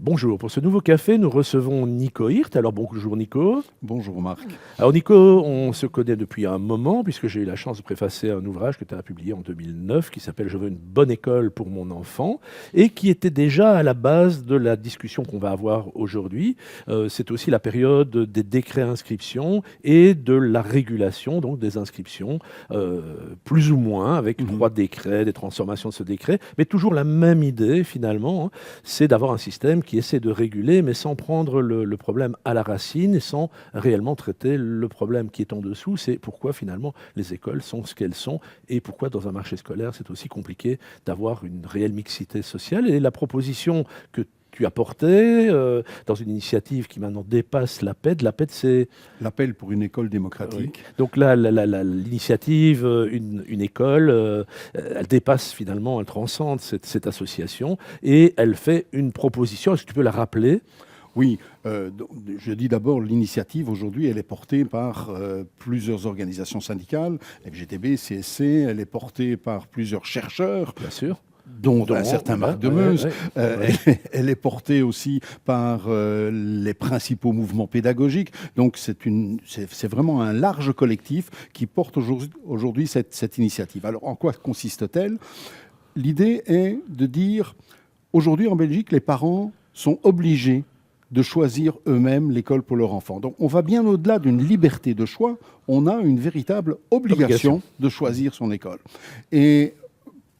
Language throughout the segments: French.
Bonjour, pour ce nouveau café, nous recevons Nico Hirt. Alors bonjour Nico. Bonjour Marc. Alors Nico, on se connaît depuis un moment puisque j'ai eu la chance de préfacer un ouvrage que tu as publié en 2009 qui s'appelle Je veux une bonne école pour mon enfant et qui était déjà à la base de la discussion qu'on va avoir aujourd'hui. C'est aussi la période des décrets inscriptions et de la régulation donc des inscriptions, plus ou moins avec 3 décrets, des transformations de ce décret, mais toujours la même idée finalement, hein, c'est d'avoir un système qui essaie de réguler, mais sans prendre le problème à la racine et sans réellement traiter le problème qui est en dessous. C'est pourquoi finalement les écoles sont ce qu'elles sont et pourquoi dans un marché scolaire c'est aussi compliqué d'avoir une réelle mixité sociale. Et la proposition que tu as portée dans une initiative qui maintenant dépasse l'APED. L'APED, c'est... L'appel pour une école démocratique. Oui. Donc là, l'initiative, une école, elle dépasse finalement, elle transcende cette association et elle fait une proposition. Est-ce que tu peux la rappeler ? Oui, je dis d'abord, l'initiative aujourd'hui, elle est portée par plusieurs organisations syndicales, FGTB, CSC, elle est portée par plusieurs chercheurs. Bien sûr. Dont un certain Marc Demeuse. Elle est portée aussi par les principaux mouvements pédagogiques. Donc c'est vraiment un large collectif qui porte aujourd'hui cette initiative. Alors en quoi consiste-t-elle ? L'idée est de dire, aujourd'hui en Belgique, les parents sont obligés de choisir eux-mêmes l'école pour leur enfant. Donc on va bien au-delà d'une liberté de choix, on a une véritable obligation de choisir son école. Et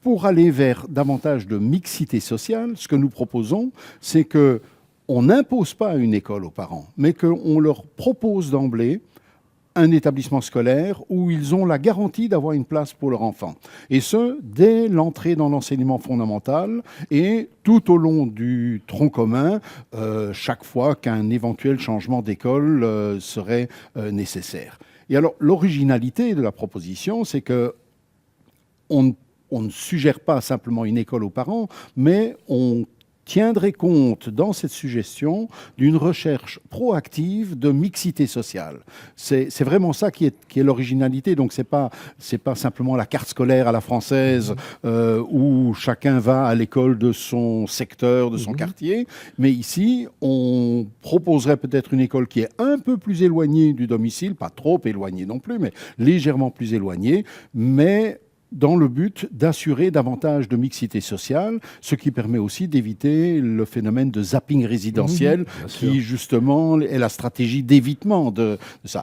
pour aller vers davantage de mixité sociale, ce que nous proposons, c'est qu'on n'impose pas une école aux parents, mais qu'on leur propose d'emblée un établissement scolaire où ils ont la garantie d'avoir une place pour leur enfant. Et ce, dès l'entrée dans l'enseignement fondamental et tout au long du tronc commun, chaque fois qu'un éventuel changement d'école serait nécessaire. Et alors, l'originalité de la proposition, c'est on ne suggère pas simplement une école aux parents, mais on tiendrait compte dans cette suggestion d'une recherche proactive de mixité sociale. C'est vraiment ça qui est l'originalité. Donc c'est pas simplement la carte scolaire à la française où chacun va à l'école de son secteur, de son quartier. Mais ici, on proposerait peut-être une école qui est un peu plus éloignée du domicile, pas trop éloignée non plus, mais légèrement plus éloignée, mais dans le but d'assurer davantage de mixité sociale, ce qui permet aussi d'éviter le phénomène de zapping résidentiel, qui justement est la stratégie d'évitement de ça.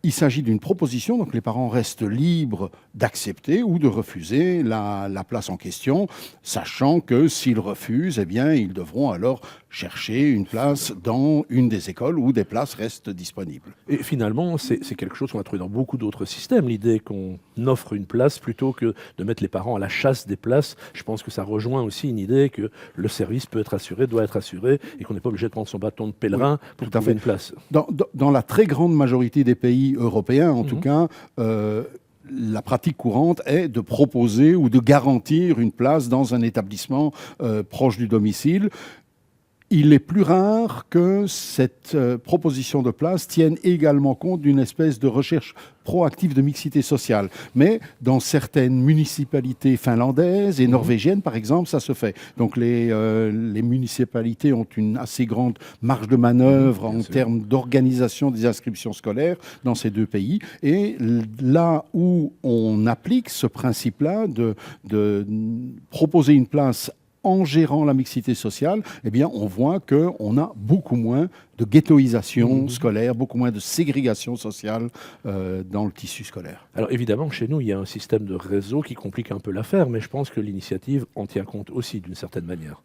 Il s'agit d'une proposition, donc les parents restent libres d'accepter ou de refuser la place en question, sachant que s'ils refusent, eh bien, ils devront alors chercher une place dans une des écoles où des places restent disponibles. Et finalement, c'est quelque chose qu'on va trouver dans beaucoup d'autres systèmes, l'idée qu'on offre une place plutôt que de mettre les parents à la chasse des places. Je pense que ça rejoint aussi une idée que le service peut être assuré, doit être assuré, et qu'on n'est pas obligé de prendre son bâton de pèlerin pour trouver une place. Dans la très grande majorité des pays européens, en tout cas, la pratique courante est de proposer ou de garantir une place dans un établissement proche du domicile. Il est plus rare que cette proposition de place tienne également compte d'une espèce de recherche proactive de mixité sociale. Mais dans certaines municipalités finlandaises et norvégiennes, par exemple, ça se fait. Donc les municipalités ont une assez grande marge de manœuvre en termes d'organisation des inscriptions scolaires dans ces deux pays. Et là où on applique ce principe-là de proposer une place en gérant la mixité sociale, eh bien, on voit qu'on a beaucoup moins de ghettoisation scolaire, beaucoup moins de ségrégation sociale dans le tissu scolaire. Alors évidemment, chez nous, il y a un système de réseau qui complique un peu l'affaire, mais je pense que l'initiative en tient compte aussi d'une certaine manière.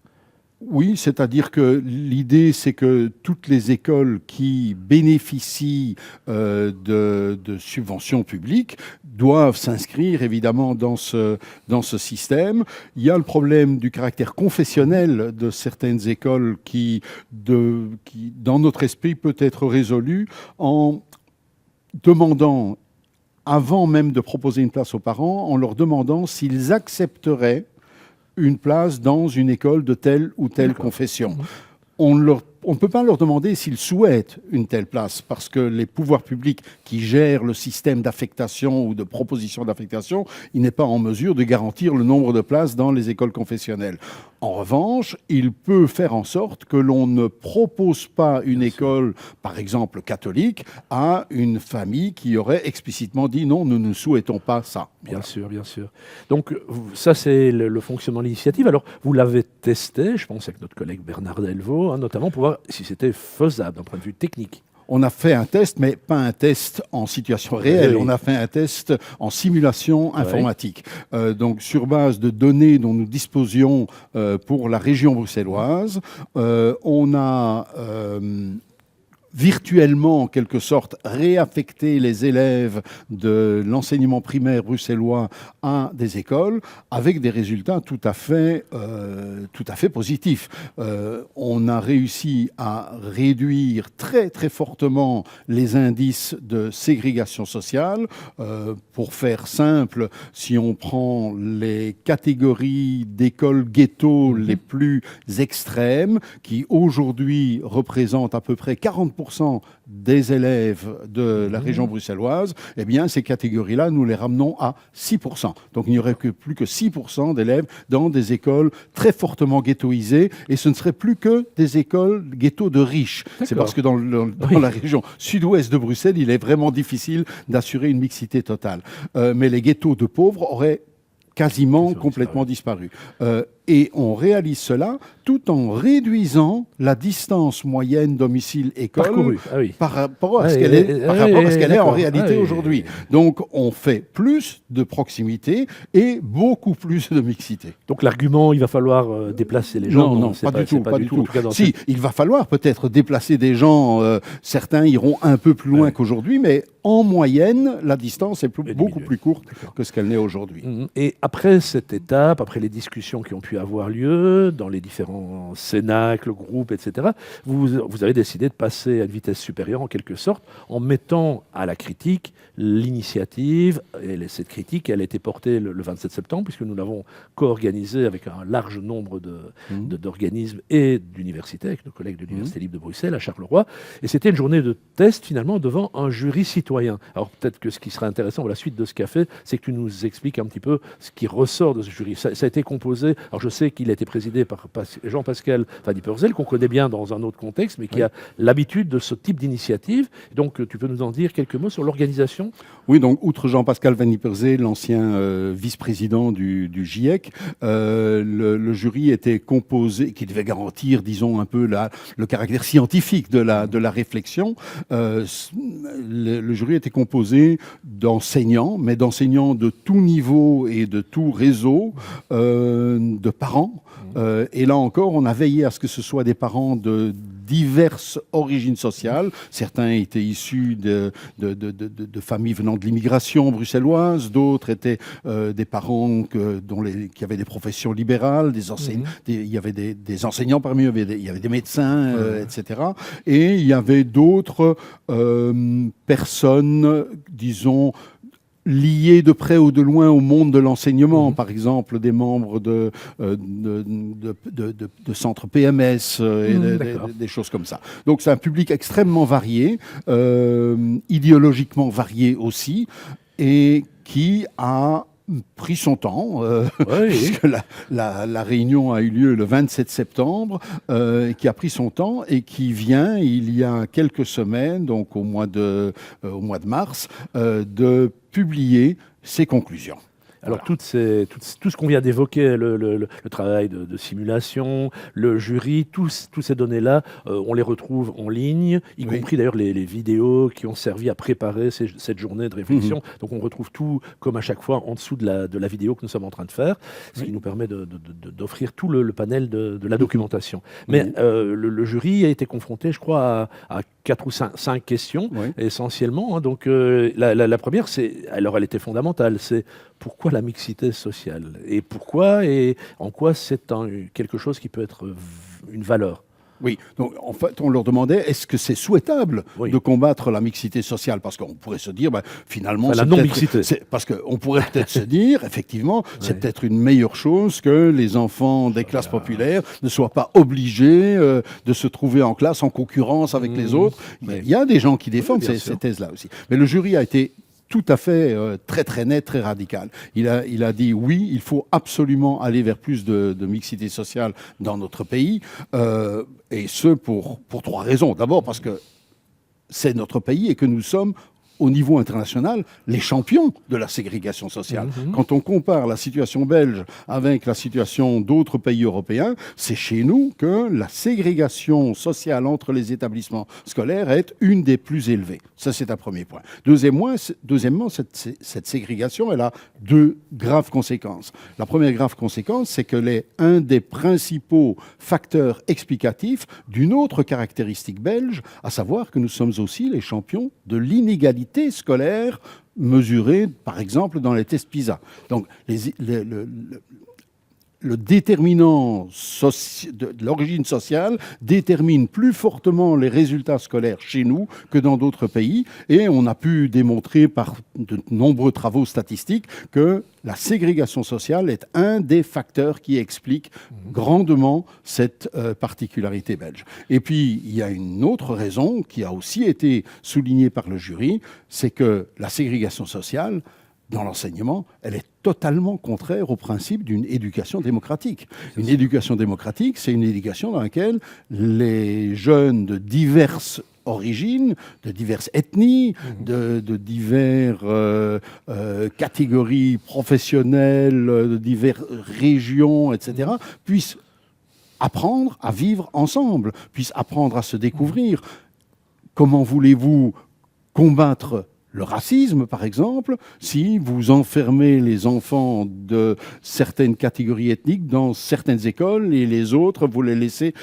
Oui, c'est-à-dire que l'idée, c'est que toutes les écoles qui bénéficient de subventions publiques doivent s'inscrire évidemment dans ce système. Il y a le problème du caractère confessionnel de certaines écoles qui dans notre esprit, peut être résolu en demandant, avant même de proposer une place aux parents, en leur demandant s'ils accepteraient une place dans une école de telle ou telle confession. On on ne peut pas leur demander s'ils souhaitent une telle place, parce que les pouvoirs publics qui gèrent le système d'affectation ou de proposition d'affectation, il n'est pas en mesure de garantir le nombre de places dans les écoles confessionnelles. En revanche, il peut faire en sorte que l'on ne propose pas une école, par exemple catholique, à une famille qui aurait explicitement dit non, nous ne souhaitons pas ça. Bien sûr, bien sûr. Donc ça, c'est le fonctionnement de l'initiative. Alors, vous l'avez testé, je pense, avec notre collègue Bernard Delvaux, hein, notamment pour voir si c'était faisable d'un point de vue technique. On a fait un test, mais pas un test en situation réelle. Oui. On a fait un test en simulation informatique. Donc, sur base de données dont nous disposions pour la région bruxelloise, on a virtuellement, en quelque sorte, réaffecter les élèves de l'enseignement primaire bruxellois à des écoles avec des résultats tout à fait positifs. On a réussi à réduire très, très fortement les indices de ségrégation sociale. Pour faire simple, si on prend les catégories d'écoles ghetto les plus extrêmes, qui aujourd'hui représentent à peu près 40% des élèves de la région bruxelloise, eh bien, ces catégories-là, nous les ramenons à 6%. Donc, il n'y aurait plus que 6% d'élèves dans des écoles très fortement ghettoisées, et ce ne serait plus que des écoles ghetto de riches. C'est parce que dans la région sud-ouest de Bruxelles, il est vraiment difficile d'assurer une mixité totale. Mais les ghettos de pauvres auraient quasiment complètement disparu. Et on réalise cela tout en réduisant la distance moyenne domicile-école par rapport à ce qu'elle est en réalité aujourd'hui. Donc, on fait plus de proximité et beaucoup plus de mixité. Donc, l'argument, il va falloir déplacer les gens. Non, pas du tout. Si, il va falloir peut-être déplacer des gens. Certains iront un peu plus loin qu'aujourd'hui, mais en moyenne, la distance est beaucoup plus courte que ce qu'elle n'est aujourd'hui. Et après cette étape, après les discussions qui ont pu avoir lieu dans les différents cénacles, groupes, etc., vous avez décidé de passer à une vitesse supérieure, en quelque sorte, en mettant à la critique l'initiative. Et cette critique, elle a été portée le 27 septembre, puisque nous l'avons co-organisée avec un large nombre d'organismes et d'universités, avec nos collègues de l'Université libre de Bruxelles, à Charleroi. Et c'était une journée de test, finalement, devant un jury citoyen. Alors peut-être que ce qui serait intéressant, pour la suite de ce café, c'est que tu nous expliques un petit peu ce qui ressort de ce jury. Ça a été composé, alors je sais qu'il a été présidé par Jean-Pascal Van Diepersel, qu'on connaît bien dans un autre contexte, mais qui a l'habitude de ce type d'initiative. Donc tu peux nous en dire quelques mots sur l'organisation ? Oui, donc outre Jean-Pascal Van Diepersel, l'ancien vice-président du GIEC, le jury était composé, qui devait garantir, disons, un peu le caractère scientifique de la réflexion. Le jury était composé d'enseignants, mais d'enseignants de tout niveau et de tout réseau, de parents. Et là encore, on a veillé à ce que ce soit des parents de diverses origines sociales. Certains étaient issus de familles venant de l'immigration bruxelloise, d'autres étaient des parents qui avaient des professions libérales, il y avait des enseignants parmi eux, il y avait des médecins, etc. Et il y avait d'autres personnes, disons, liés de près ou de loin au monde de l'enseignement, par exemple des membres de centres PMS et des choses comme ça. Donc c'est un public extrêmement varié, idéologiquement varié aussi, et qui a pris son temps, puisque la réunion a eu lieu le 27 septembre, qui a pris son temps et qui vient, il y a quelques semaines, donc au mois de mars, de publier ses conclusions. Alors, tout ce qu'on vient d'évoquer, le travail de simulation, le jury, tous ces données-là, on les retrouve en ligne, y compris d'ailleurs les vidéos qui ont servi à préparer cette journée de réflexion. Donc, on retrouve tout, comme à chaque fois, en dessous de la vidéo que nous sommes en train de faire, ce qui nous permet d'offrir tout le panel de la documentation. Mais le jury a été confronté, je crois, à 4 ou 5 questions, essentiellement. Hein. Donc, la première, alors elle était fondamentale, c'est pourquoi la mixité sociale ? Et pourquoi et en quoi c'est quelque chose qui peut être une valeur ? Oui, donc en fait, on leur demandait est-ce que c'est souhaitable de combattre la mixité sociale? Parce qu'on pourrait se dire, finalement, la non-mixité. Parce qu'on pourrait peut-être se dire, effectivement, c'est peut-être une meilleure chose que les enfants des classes populaires ne soient pas obligés de se trouver en classe en concurrence avec les autres. Il y a des gens qui défendent ces thèses-là aussi. Mais le jury a été tout à fait très très net, très radical. Il a dit oui, il faut absolument aller vers plus de mixité sociale dans notre pays, et ce pour trois raisons. D'abord parce que c'est notre pays et que nous sommes au niveau international, les champions de la ségrégation sociale. Quand on compare la situation belge avec la situation d'autres pays européens, c'est chez nous que la ségrégation sociale entre les établissements scolaires est une des plus élevées. Ça, c'est un premier point. Deuxièmement, cette ségrégation, elle a deux graves conséquences. La première grave conséquence, c'est qu'elle est un des principaux facteurs explicatifs d'une autre caractéristique belge, à savoir que nous sommes aussi les champions de l'inégalité scolaire mesurée, par exemple, dans les tests PISA. Donc, le déterminant de l'origine sociale détermine plus fortement les résultats scolaires chez nous que dans d'autres pays. Et on a pu démontrer par de nombreux travaux statistiques que la ségrégation sociale est un des facteurs qui explique grandement cette particularité belge. Et puis, il y a une autre raison qui a aussi été soulignée par le jury, c'est que la ségrégation sociale, dans l'enseignement, elle est totalement contraire au principe d'une éducation démocratique. Une éducation démocratique, c'est une éducation dans laquelle les jeunes de diverses origines, de diverses ethnies, de diverses catégories professionnelles, de diverses régions, etc., puissent apprendre à vivre ensemble, puissent apprendre à se découvrir. Comment voulez-vous combattre le racisme, par exemple, si vous enfermez les enfants de certaines catégories ethniques dans certaines écoles et les autres, vous laissez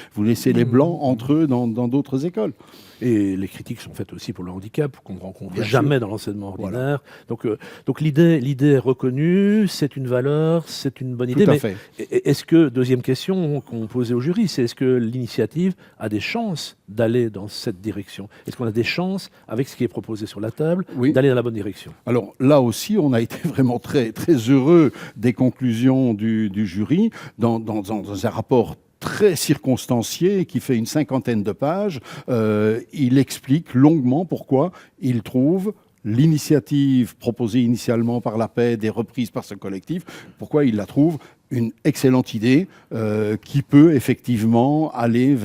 les blancs entre eux dans d'autres écoles. Et les critiques sont faites aussi pour le handicap, qu'on ne rencontre jamais dans l'enseignement ordinaire. Voilà. Donc l'idée est reconnue, c'est une valeur, c'est une bonne idée. Tout à fait. Est-ce que, deuxième question qu'on posait au jury, c'est est-ce que l'initiative a des chances d'aller dans cette direction? Est-ce qu'on a des chances, avec ce qui est proposé sur la table, d'aller dans la bonne direction? Alors là aussi, on a été vraiment très, très heureux des conclusions du jury dans un rapport très circonstancié, qui fait une 50aine de pages. Il explique longuement pourquoi il trouve l'initiative proposée initialement par la PAID et reprise par ce collectif, pourquoi il la trouve une excellente idée qui peut effectivement aller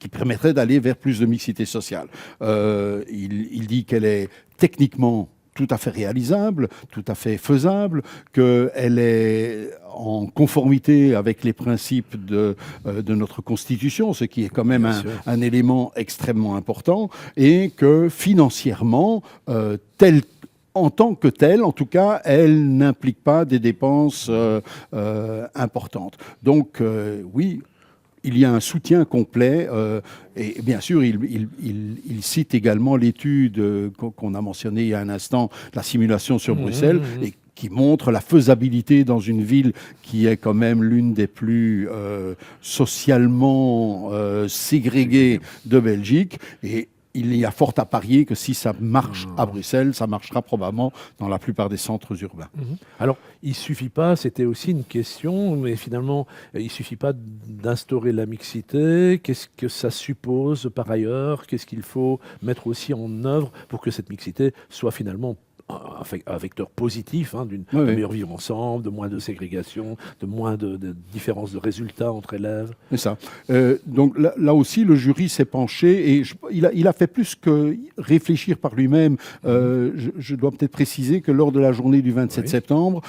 qui permettrait d'aller vers plus de mixité sociale. Il dit qu'elle est techniquement tout à fait réalisable, tout à fait faisable, qu'elle est en conformité avec les principes de notre Constitution, ce qui est quand même un élément extrêmement important, et que financièrement, en tant que telle, en tout cas, elle n'implique pas des dépenses importantes. Donc, oui, il y a un soutien complet et bien sûr, il cite également l'étude qu'on a mentionnée il y a un instant, la simulation sur Bruxelles, et qui montre la faisabilité dans une ville qui est quand même l'une des plus socialement ségrégées de Belgique. Et il y a fort à parier que si ça marche à Bruxelles, ça marchera probablement dans la plupart des centres urbains. Alors, il ne suffit pas, c'était aussi une question, mais finalement, il ne suffit pas d'instaurer la mixité. Qu'est-ce que ça suppose par ailleurs? Qu'est-ce qu'il faut mettre aussi en œuvre pour que cette mixité soit finalement un vecteur positif d'un meilleur vivre ensemble, de moins de ségrégation, de moins de différences de résultats entre élèves? C'est ça. Donc là aussi, le jury s'est penché et il a fait plus que réfléchir par lui-même. Je dois peut-être préciser que lors de la journée du 27 septembre,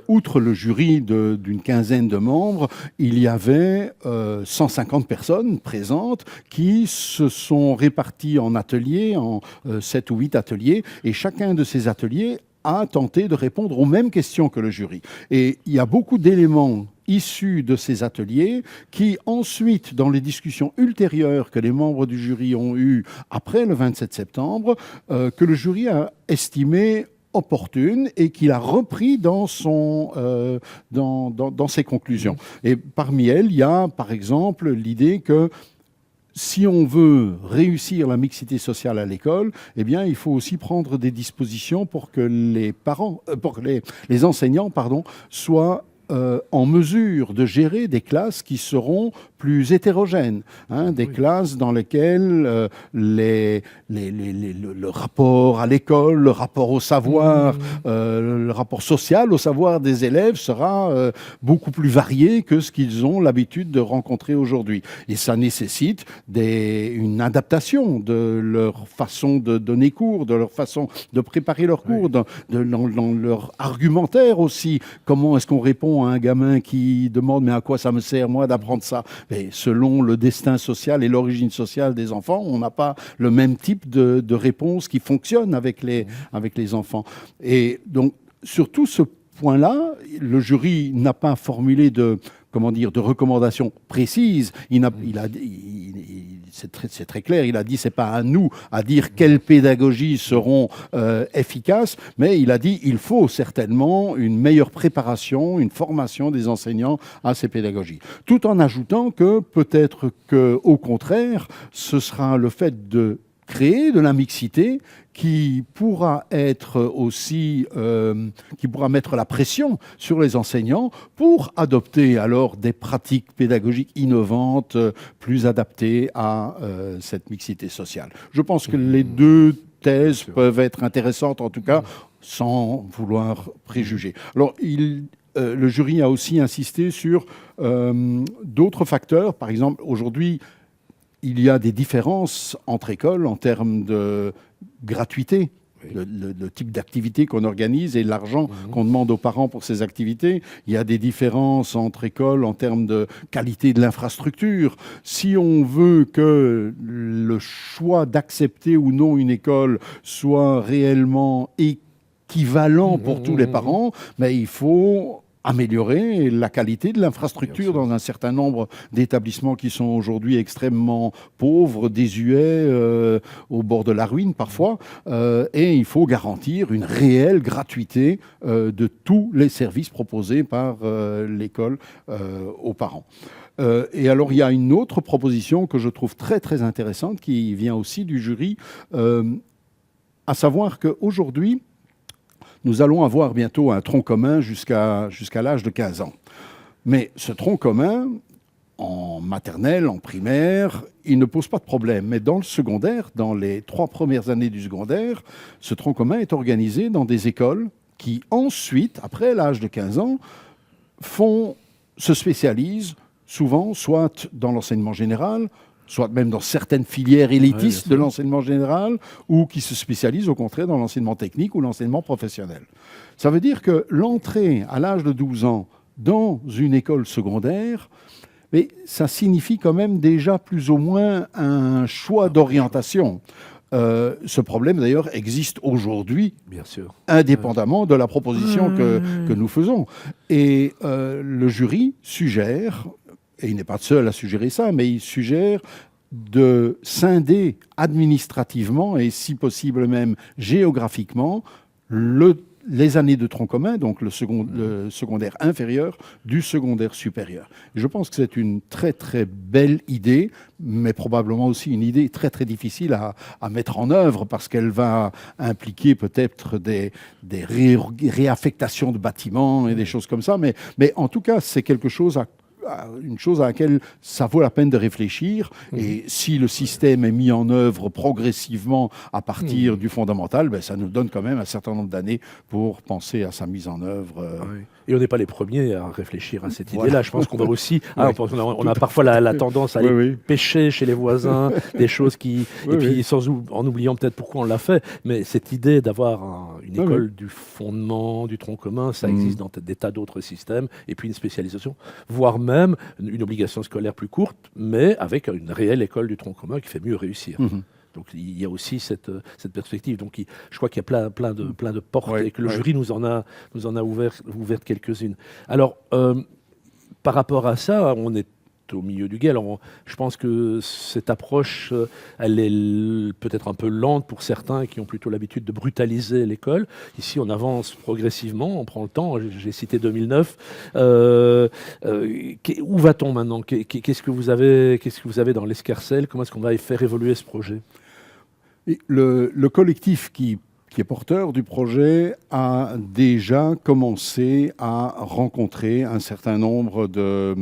outre le jury d'une quinzaine de membres, il y avait 150 personnes présentes qui se sont réparties en ateliers, en 7 ou 8 ateliers, et chacun de ces ateliers a tenté de répondre aux mêmes questions que le jury. Et il y a beaucoup d'éléments issus de ces ateliers qui, ensuite, dans les discussions ultérieures que les membres du jury ont eues après le 27 septembre, que le jury a estimé opportune et qu'il a repris dans ses conclusions. Et parmi elles, il y a par exemple l'idée que si on veut réussir la mixité sociale à l'école, eh bien, il faut aussi prendre des dispositions pour que les enseignants, soient en mesure de gérer des classes qui seront plus hétérogènes, des classes dans lesquelles le rapport à l'école, le rapport au savoir, le rapport social au savoir des élèves sera beaucoup plus varié que ce qu'ils ont l'habitude de rencontrer aujourd'hui. Et ça nécessite une adaptation de leur façon de donner cours, de leur façon de préparer leurs cours, dans leur argumentaire aussi. Comment est-ce qu'on répond à un gamin qui demande « mais à quoi ça me sert, moi, d'apprendre ça ?» Mais selon le destin social et l'origine sociale des enfants, on n'a pas le même type de réponse qui fonctionne avec les enfants. Et donc, sur tout ce point-là, le jury n'a pas formulé de recommandations précises. C'est très clair, il a dit c'est pas à nous à dire quelles pédagogies seront efficaces, mais il a dit il faut certainement une meilleure préparation, une formation des enseignants à ces pédagogies. Tout en ajoutant que peut-être qu'au contraire, ce sera le fait de créer de la mixité qui pourra être aussi, qui pourra mettre la pression sur les enseignants pour adopter alors des pratiques pédagogiques innovantes, plus adaptées à cette mixité sociale. Je pense que les deux thèses peuvent être intéressantes, en tout cas, sans vouloir préjuger. Alors, le jury a aussi insisté sur d'autres facteurs. Par exemple, aujourd'hui, il y a des différences entre écoles en termes de gratuité, le type d'activité qu'on organise et l'argent qu'on demande aux parents pour ces activités. Il y a des différences entre écoles en termes de qualité de l'infrastructure. Si on veut que le choix d'accepter ou non une école soit réellement équivalent pour tous les parents, mais il faut améliorer la qualité de l'infrastructure dans un certain nombre d'établissements qui sont aujourd'hui extrêmement pauvres, désuets, au bord de la ruine parfois, et il faut garantir une réelle gratuité de tous les services proposés par l'école aux parents. Et alors, il y a une autre proposition que je trouve très, très intéressante qui vient aussi du jury, à savoir qu'aujourd'hui, nous allons avoir bientôt un tronc commun jusqu'à l'âge de 15 ans. Mais ce tronc commun, en maternelle, en primaire, il ne pose pas de problème. Mais dans le secondaire, dans les 3 premières années du secondaire, ce tronc commun est organisé dans des écoles qui ensuite, après l'âge de 15 ans, se spécialisent souvent soit dans l'enseignement général, soit même dans certaines filières élitistes de l'enseignement général, ou qui se spécialisent au contraire dans l'enseignement technique ou l'enseignement professionnel. Ça veut dire que l'entrée à l'âge de 12 ans dans une école secondaire, mais ça signifie quand même déjà plus ou moins un choix d'orientation. Ce problème, d'ailleurs, existe aujourd'hui, bien sûr, indépendamment de la proposition que nous faisons. Et le jury suggère, et il n'est pas seul à suggérer ça, mais il suggère de scinder administrativement et si possible même géographiquement les années de tronc commun, donc le secondaire inférieur, du secondaire supérieur. Je pense que c'est une très très belle idée, mais probablement aussi une idée très très difficile à mettre en œuvre parce qu'elle va impliquer peut-être des réaffectations de bâtiments et des choses comme ça, mais en tout cas c'est une chose à laquelle ça vaut la peine de réfléchir. Et si le système est mis en œuvre progressivement à partir du fondamental, ça nous donne quand même un certain nombre d'années pour penser à sa mise en œuvre. Et on n'est pas les premiers à réfléchir à cette idée-là. Je pense qu'on va aussi... on a parfois la tendance à aller pêcher chez les voisins des choses qui... et puis en oubliant peut-être pourquoi on l'a fait. Mais cette idée d'avoir une école du fondement, du tronc commun, ça existe dans des tas d'autres systèmes. Et puis une spécialisation, voire même une obligation scolaire plus courte, mais avec une réelle école du tronc commun qui fait mieux réussir. Donc il y a aussi cette perspective. Donc je crois qu'il y a plein de portes et que le jury nous en a ouvert quelques-unes. Alors par rapport à ça, on est au milieu du guet. Alors, je pense que cette approche, elle est peut-être un peu lente pour certains qui ont plutôt l'habitude de brutaliser l'école. Ici, on avance progressivement, on prend le temps. J'ai cité 2009. Où va-t-on maintenant? Qu'est-ce que vous avez dans l'escarcelle? Comment est-ce qu'on va faire évoluer ce projet? Et le collectif qui est porteur du projet a déjà commencé à rencontrer un certain nombre de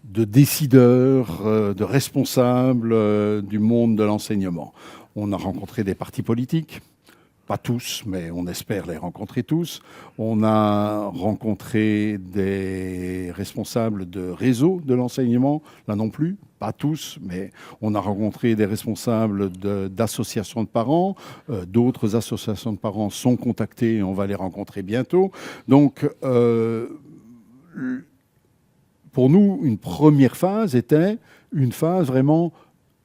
décideurs, de responsables du monde de l'enseignement. On a rencontré des partis politiques, pas tous, mais on espère les rencontrer tous. On a rencontré des responsables de réseaux de l'enseignement, là non plus, pas tous, mais on a rencontré des responsables d'associations de parents. D'autres associations de parents sont contactées et on va les rencontrer bientôt. Donc, pour nous, une première phase était une phase vraiment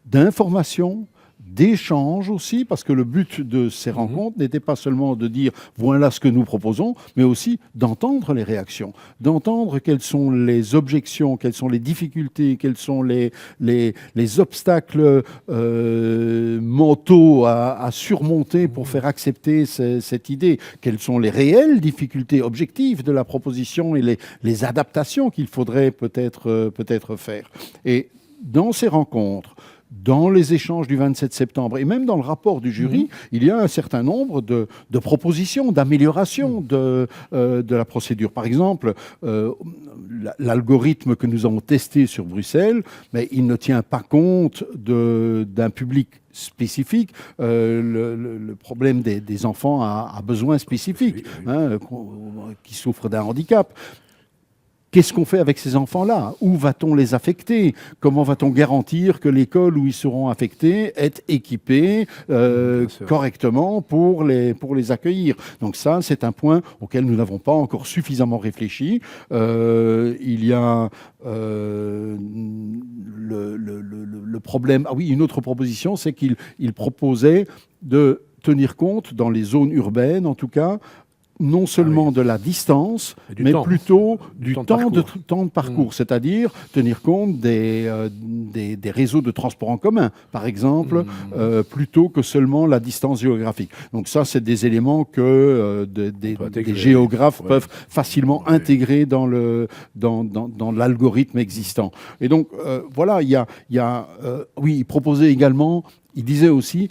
d'information, d'échange aussi, parce que le but de ces rencontres n'était pas seulement de dire voilà ce que nous proposons, mais aussi d'entendre les réactions, d'entendre quelles sont les objections, quelles sont les difficultés, quels sont les obstacles mentaux à surmonter pour faire accepter cette idée, quelles sont les réelles difficultés objectives de la proposition et les adaptations qu'il faudrait peut-être faire. Et dans ces rencontres, dans les échanges du 27 septembre et même dans le rapport du jury, il y a un certain nombre de propositions, d'améliorations de la procédure. Par exemple, l'algorithme que nous avons testé sur Bruxelles, mais il ne tient pas compte d'un public spécifique, le problème des enfants à besoins spécifiques, qui souffrent d'un handicap. Qu'est-ce qu'on fait avec ces enfants-là? Où va-t-on les affecter? Comment va-t-on garantir que l'école où ils seront affectés est équipée correctement pour les accueillir? Donc ça, c'est un point auquel nous n'avons pas encore suffisamment réfléchi. Il y a le problème... Ah oui, une autre proposition, c'est qu'il proposait de tenir compte, dans les zones urbaines en tout cas, non seulement de la distance, mais plutôt du temps de parcours, c'est-à-dire tenir compte des réseaux de transport en commun, par exemple, plutôt que seulement la distance géographique. Donc ça, c'est des éléments que des géographes peuvent facilement intégrer dans l'algorithme existant. Et donc, voilà, il proposait également, il disait aussi,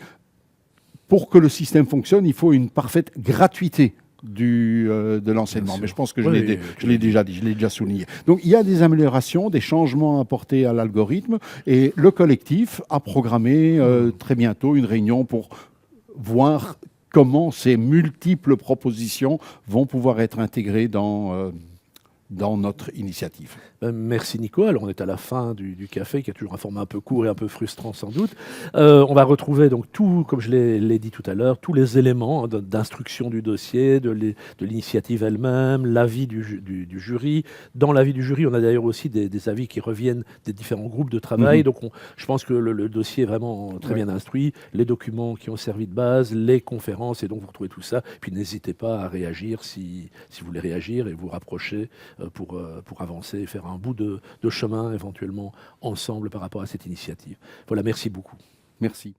pour que le système fonctionne, il faut une parfaite gratuité de l'enseignement. Mais je pense que je l'ai déjà dit, je l'ai déjà souligné. Donc il y a des améliorations, des changements apportés à l'algorithme et le collectif a programmé très bientôt une réunion pour voir comment ces multiples propositions vont pouvoir être intégrées dans notre initiative. Merci Nico. Alors on est à la fin du café, qui a toujours un format un peu court et un peu frustrant sans doute. On va retrouver donc tout, comme je l'ai dit tout à l'heure, tous les éléments d'instruction du dossier, de l'initiative elle-même, l'avis du jury. Dans l'avis du jury, on a d'ailleurs aussi des avis qui reviennent des différents groupes de travail. Donc je pense que le dossier est vraiment très bien instruit, les documents qui ont servi de base, les conférences, et donc vous retrouvez tout ça. Puis n'hésitez pas à réagir si vous voulez réagir et vous rapprocher pour avancer et faire un bout de chemin éventuellement ensemble par rapport à cette initiative. Voilà, merci beaucoup. Merci.